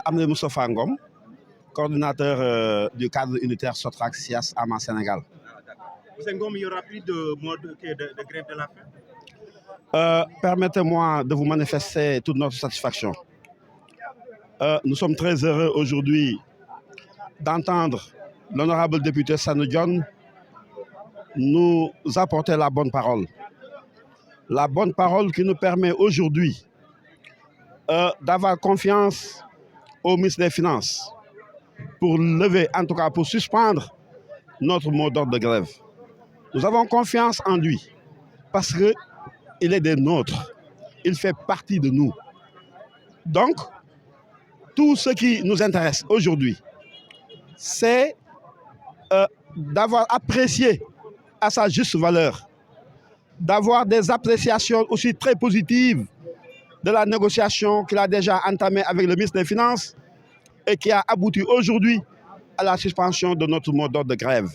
Amné Moustapha Ngom, coordinateur du cadre unitaire Sotrac SIAS AMA Sénégal. Monsieur Ngom, il y aura plus de mode de grève de la faim? Permettez-moi de vous manifester toute notre satisfaction. Nous sommes très heureux aujourd'hui d'entendre l'honorable député Sanu Dione nous apporter la bonne parole. La bonne parole qui nous permet aujourd'hui d'avoir confiance au ministre des Finances pour lever, en tout cas pour suspendre notre mot d'ordre de grève. Nous avons confiance en lui parce qu'il est des nôtres, il fait partie de nous. Donc, tout ce qui nous intéresse aujourd'hui, c'est d'avoir apprécié à sa juste valeur, d'avoir des appréciations aussi très positives de la négociation qu'il a déjà entamée avec le ministre des Finances et qui a abouti aujourd'hui à la suspension de notre mot d'ordre de grève.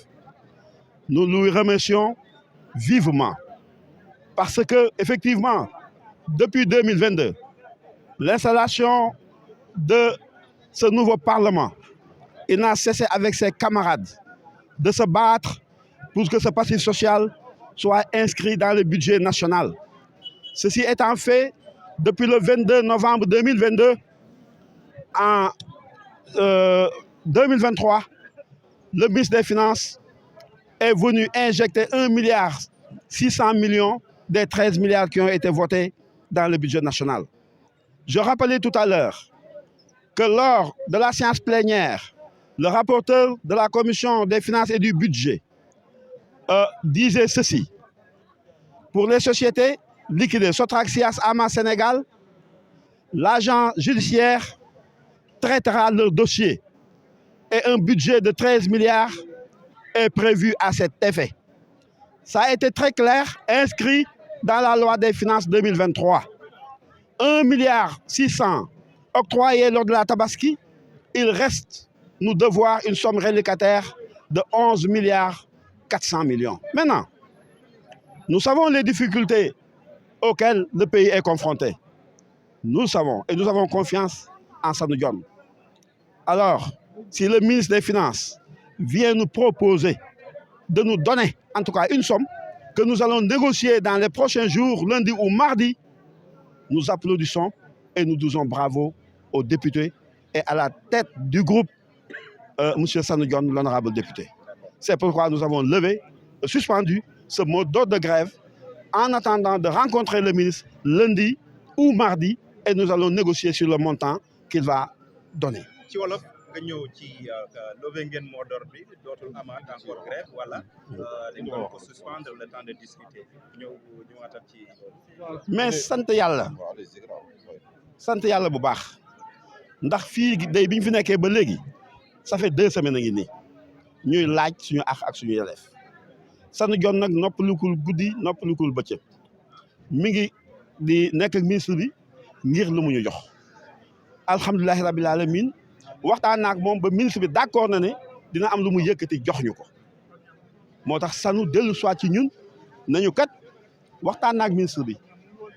Nous lui remercions vivement parce que, effectivement, depuis 2022, l'installation de ce nouveau Parlement, il n'a cessé avec ses camarades de se battre pour que ce passif social soit inscrit dans le budget national. Ceci étant fait, depuis le 22 novembre 2022, en 2023, le ministre des Finances est venu injecter 1,6 milliard des 13 milliards qui ont été votés dans le budget national. Je rappelais tout à l'heure que lors de la séance plénière, le rapporteur de la commission des finances et du budget disait ceci. Pour les sociétés liquidées, Sotrac SIAS AMA Sénégal, l'agent judiciaire traitera leur dossier et un budget de 13 milliards est prévu à cet effet. Ça a été très clair, inscrit dans la loi des finances 2023. 1,6 milliard octroyé lors de la Tabaski, il reste nous devoir une somme reliquataire de 11,4 milliards. Maintenant, nous savons les difficultés auxquelles le pays est confronté. Nous le savons et nous avons confiance en Sanu Dione. Alors, si le ministre des Finances vient nous proposer de nous donner en tout cas une somme que nous allons négocier dans les prochains jours, lundi ou mardi, nous applaudissons et nous disons bravo aux députés et à la tête du groupe, M. Sanu Dione, l'honorable député. C'est pourquoi nous avons suspendu ce mot d'ordre de grève en attendant de rencontrer le ministre lundi ou mardi et nous allons négocier sur le montant qu'il va donner. Ci wolof nga ñëw ci levé ngeen mot d'ordre bi dootul amaat encore grève wala dañu ko suspendre le temps de discuter ñëwaatal ci. Mais sant yàlla bu baax ndax fii day bi ñu fi nekkee ba léegi ça fait 2 semaines a ngi nii ñuy laaj suñu ak suñu yelleef Sanu Dione nag noppalukul guddi noppalukul bëccëg mi ngi di nekk ak ministre bi ngir lu mu ñu jox alhamdulilahi rabbil alamin waxtaan naak moom ba ministre bi d'accord na ne dina am lu mu yëkkati jox ñu ko moo tax Sanu dellu soit ci ñun nañu kat waxtaan naak ministre bi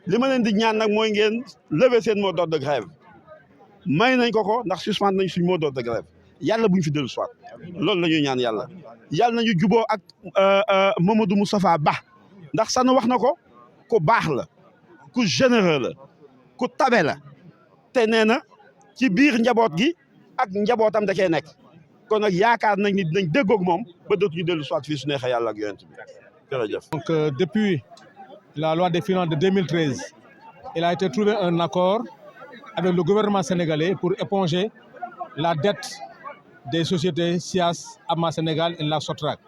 li ma leen di ñaan nag mooy ngeen lever seen mot d'ordre de grève may nañ ko ndax suspendre nañ suñu mot d'ordre de grève yàlla bu ñu fi dellu soit loolu la ñuy ñaan yàlla nañu juboo ak Mamadou Moustapha Ba ndax Sanu wax na ko ku baax la ku généreux la ku tabe la te nee na ci biir njaboot gi ak njabootam da cee nekk kon nag yaakaar nañ ni dinañ déggoog moom ba dootuñu dellu soit fii su neexee yàlla ak yonent bi jërëjëf. Donc depuis la loi des finances de 2013, il a été trouvé un accord avec le gouvernement sénégalais pour éponger la dette des sociétés SIAS, AMA Sénégal et la Sotrac.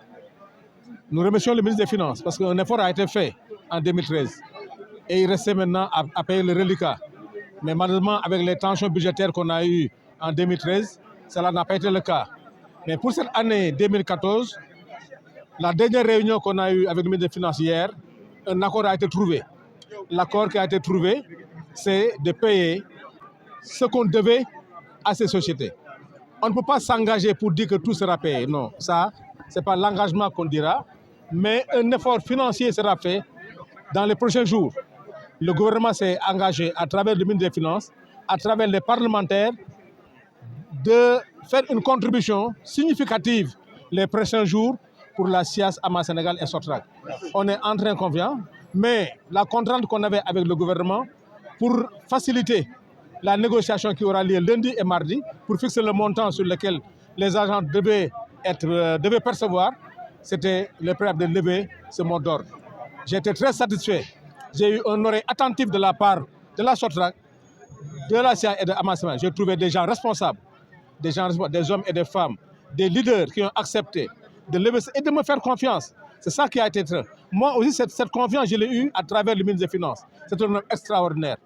Nous remercions le ministre des Finances parce qu'un effort a été fait en 2013 et il restait maintenant à payer le reliquat. Mais malheureusement, avec les tensions budgétaires qu'on a eues en 2013, cela n'a pas été le cas. Mais pour cette année 2014, la dernière réunion qu'on a eue avec le ministre des Finances hier, un accord a été trouvé. L'accord qui a été trouvé, c'est de payer ce qu'on devait à ces sociétés. On ne peut pas s'engager pour dire que tout sera payé. Non, ça, ce n'est pas l'engagement qu'on dira. Mais un effort financier sera fait dans les prochains jours. Le gouvernement s'est engagé à travers le ministre des Finances, à travers les parlementaires, de faire une contribution significative les prochains jours pour la SIAS AMA Sénégal et Sotrac. On est en train confiant, mais la contrainte qu'on avait avec le gouvernement pour faciliter la négociation qui aura lieu lundi et mardi, pour fixer le montant sur lequel les agents devaient percevoir, c'était le préalable de lever ce mot d'ordre. J'ai été très satisfait. J'ai eu un oreille attentive de la part de la Sotrac, de la SIA et de AMA Sénégal. J'ai trouvé des gens responsables, des hommes et des femmes, des leaders qui ont accepté de lever et de me faire confiance. C'est ça qui a été très... Moi aussi, cette confiance, je l'ai eue à travers le ministre des Finances. C'est un homme extraordinaire.